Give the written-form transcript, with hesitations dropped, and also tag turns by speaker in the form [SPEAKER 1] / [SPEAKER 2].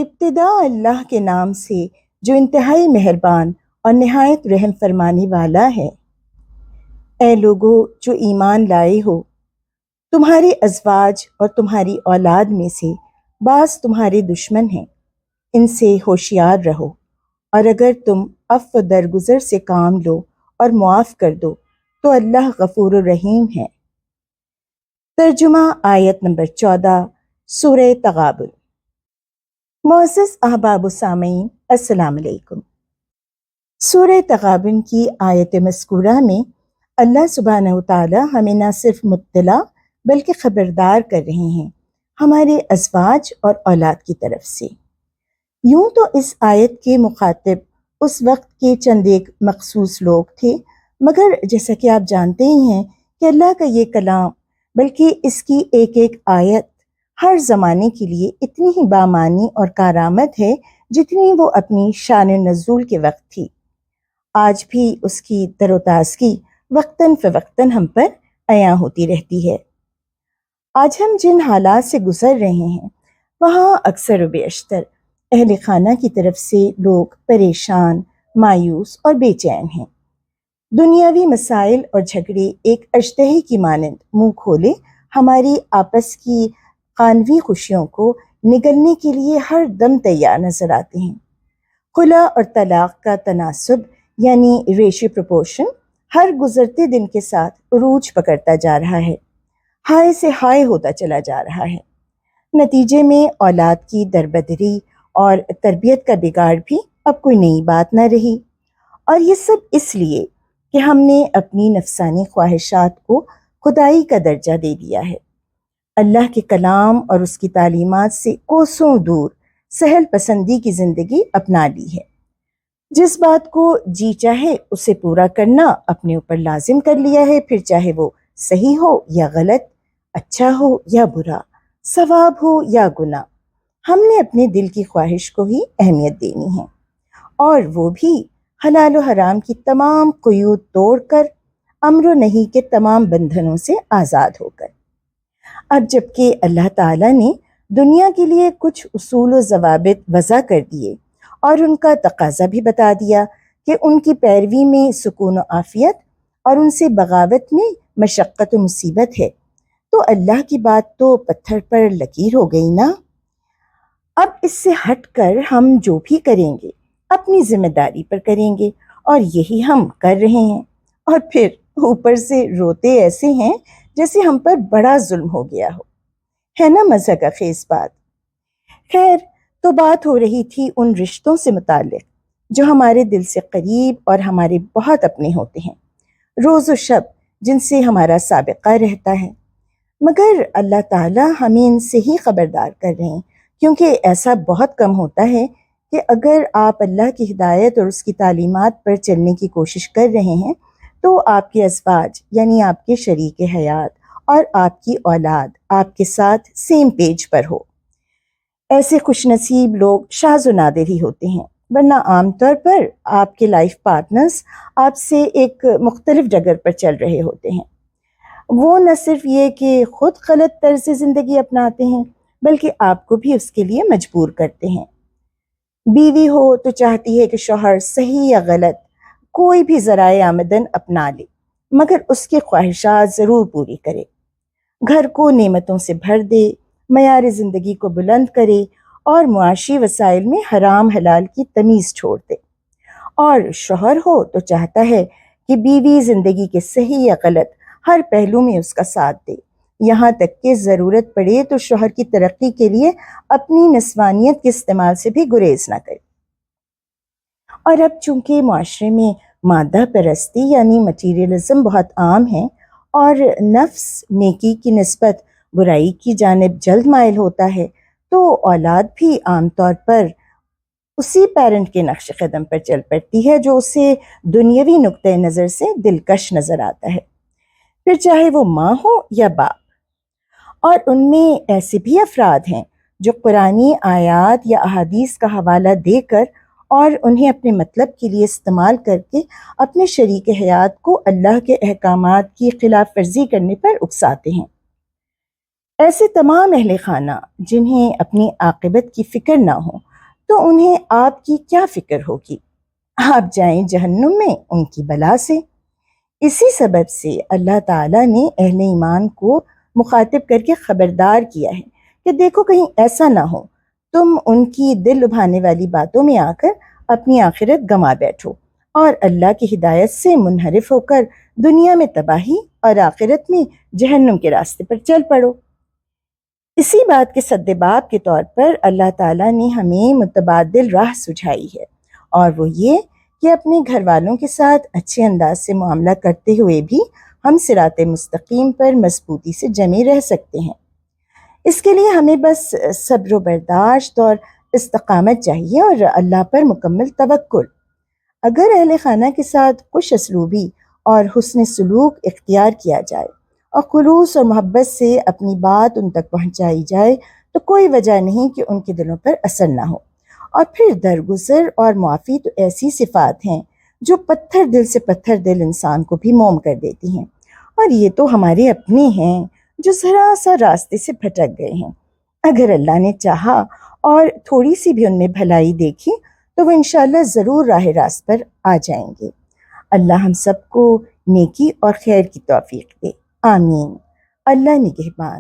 [SPEAKER 1] ابتدا اللہ کے نام سے جو انتہائی مہربان اور نہایت رحم فرمانے والا ہے۔ اے لوگو جو ایمان لائے ہو، تمہارے ازواج اور تمہاری اولاد میں سے بعض تمہارے دشمن ہیں، ان سے ہوشیار رہو، اور اگر تم عفو درگزر سے کام لو اور معاف کر دو تو اللہ غفور الرحیم ہے۔ ترجمہ آیت نمبر 14 سورہ تغابن۔ معزز احباب و سامعین، السلام علیکم۔ سورہ تغابن کی آیت مذکورہ میں اللہ سبحانہ وتعالی ہمیں نہ صرف مطلع بلکہ خبردار کر رہے ہیں ہمارے ازواج اور اولاد کی طرف سے۔ یوں تو اس آیت کے مخاطب اس وقت کے چند ایک مخصوص لوگ تھے، مگر جیسا کہ آپ جانتے ہی ہیں کہ اللہ کا یہ کلام بلکہ اس کی ایک ایک آیت ہر زمانے کے لیے اتنی ہی بامانی اور کارآمد ہے جتنی وہ اپنی شان نزول کے وقت تھی۔ آج بھی اس کی تر و تازگی وقتاً فوقتاً ہم پر عیاں ہوتی رہتی ہے۔ آج ہم جن حالات سے گزر رہے ہیں وہاں اکثر و بیشتر اہل خانہ کی طرف سے لوگ پریشان، مایوس اور بے چین ہیں۔ دنیاوی مسائل اور جھگڑے ایک اژدہے کی مانند منہ کھولے ہماری آپس کی خانوی خوشیوں کو نگلنے کے لیے ہر دم تیار نظر آتے ہیں۔ خلا اور طلاق کا تناسب یعنی ریشو پروپورشن ہر گزرتے دن کے ساتھ عروج پکڑتا جا رہا ہے، ہائے سے ہائے ہوتا چلا جا رہا ہے۔ نتیجے میں اولاد کی دربدری اور تربیت کا بگاڑ بھی اب کوئی نئی بات نہ رہی، اور یہ سب اس لیے کہ ہم نے اپنی نفسانی خواہشات کو خدائی کا درجہ دے دیا ہے، اللہ کے کلام اور اس کی تعلیمات سے کوسوں دور سہل پسندی کی زندگی اپنا لی ہے۔ جس بات کو جی چاہے اسے پورا کرنا اپنے اوپر لازم کر لیا ہے، پھر چاہے وہ صحیح ہو یا غلط، اچھا ہو یا برا، ثواب ہو یا گناہ، ہم نے اپنے دل کی خواہش کو ہی اہمیت دینی ہے، اور وہ بھی حلال و حرام کی تمام قیود توڑ کر، امر و نہی کے تمام بندھنوں سے آزاد ہو کر۔ اب جبکہ اللہ تعالیٰ نے دنیا کے لیے کچھ اصول و ضوابط وضع کر دیے اور ان کا تقاضا بھی بتا دیا کہ ان کی پیروی میں سکون و عافیت اور ان سے بغاوت میں مشقت و مصیبت ہے، تو اللہ کی بات تو پتھر پر لکیر ہو گئی نا۔ اب اس سے ہٹ کر ہم جو بھی کریں گے اپنی ذمہ داری پر کریں گے، اور یہی ہم کر رہے ہیں، اور پھر اوپر سے روتے ایسے ہیں جیسے ہم پر بڑا ظلم ہو گیا ہو۔ ہے نا مزہ کا خیز بات؟ خیر، تو بات ہو رہی تھی ان رشتوں سے متعلق جو ہمارے دل سے قریب اور ہمارے بہت اپنے ہوتے ہیں، روز و شب جن سے ہمارا سابقہ رہتا ہے، مگر اللہ تعالیٰ ہمیں ان سے ہی خبردار کر رہے ہیں، کیونکہ ایسا بہت کم ہوتا ہے کہ اگر آپ اللہ کی ہدایت اور اس کی تعلیمات پر چلنے کی کوشش کر رہے ہیں تو آپ کے ازواج یعنی آپ کے شریک حیات اور آپ کی اولاد آپ کے ساتھ سیم پیج پر ہو۔ ایسے خوش نصیب لوگ شاذ و نادر ہی ہوتے ہیں، ورنہ عام طور پر آپ کے لائف پارٹنرز آپ سے ایک مختلف ڈگر پر چل رہے ہوتے ہیں۔ وہ نہ صرف یہ کہ خود غلط طرز زندگی اپناتے ہیں بلکہ آپ کو بھی اس کے لیے مجبور کرتے ہیں۔ بیوی ہو تو چاہتی ہے کہ شوہر صحیح یا غلط کوئی بھی ذرائع آمدن اپنا لے، مگر اس کی خواہشات ضرور پوری کرے، گھر کو نعمتوں سے بھر دے، معیار زندگی کو بلند کرے اور معاشی وسائل میں حرام حلال کی تمیز چھوڑ دے۔ اور شوہر ہو تو چاہتا ہے کہ بیوی زندگی کے صحیح یا غلط ہر پہلو میں اس کا ساتھ دے، یہاں تک کہ ضرورت پڑے تو شوہر کی ترقی کے لیے اپنی نسوانیت کے استعمال سے بھی گریز نہ کرے۔ اور اب چونکہ معاشرے میں مادہ پرستی یعنی مٹیریلزم بہت عام ہے اور نفس نیکی کی نسبت برائی کی جانب جلد مائل ہوتا ہے، تو اولاد بھی عام طور پر اسی پیرنٹ کے نقش قدم پر چل پڑتی ہے جو اسے دنیاوی نقطۂ نظر سے دلکش نظر آتا ہے، پھر چاہے وہ ماں ہو یا باپ۔ اور ان میں ایسے بھی افراد ہیں جو قرآنی آیات یا احادیث کا حوالہ دے کر اور انہیں اپنے مطلب کے لیے استعمال کر کے اپنے شریک حیات کو اللہ کے احکامات کی خلاف ورزی کرنے پر اکساتے ہیں۔ ایسے تمام اہل خانہ جنہیں اپنی عاقبت کی فکر نہ ہو تو انہیں آپ کی کیا فکر ہوگی؟ آپ جائیں جہنم میں ان کی بلا سے۔ اسی سبب سے اللہ تعالیٰ نے اہل ایمان کو مخاطب کر کے خبردار کیا ہے کہ دیکھو کہیں ایسا نہ ہو تم ان کی دل لبھانے والی باتوں میں آ کر اپنی آخرت گنوا بیٹھو اور اللہ کی ہدایت سے منحرف ہو کر دنیا میں تباہی اور آخرت میں جہنم کے راستے پر چل پڑو۔ اسی بات کے سدباب کے طور پر اللہ تعالیٰ نے ہمیں متبادل راہ سجھائی ہے، اور وہ یہ کہ اپنے گھر والوں کے ساتھ اچھے انداز سے معاملہ کرتے ہوئے بھی ہم صراط مستقیم پر مضبوطی سے جمے رہ سکتے ہیں۔ اس کے لیے ہمیں بس صبر و برداشت اور استقامت چاہیے اور اللہ پر مکمل توکل۔ اگر اہل خانہ کے ساتھ خوش اسلوبی اور حسن سلوک اختیار کیا جائے اور خلوص اور محبت سے اپنی بات ان تک پہنچائی جائے تو کوئی وجہ نہیں کہ ان کے دلوں پر اثر نہ ہو۔ اور پھر درگزر اور معافی تو ایسی صفات ہیں جو پتھر دل سے پتھر دل انسان کو بھی موم کر دیتی ہیں، اور یہ تو ہمارے اپنے ہیں جو ذرا سا راستے سے بھٹک گئے ہیں۔ اگر اللہ نے چاہا اور تھوڑی سی بھی ان میں بھلائی دیکھی تو وہ انشاءاللہ ضرور راہ راست پر آ جائیں گے۔ اللہ ہم سب کو نیکی اور خیر کی توفیق دے، آمین۔ اللہ نگہبان۔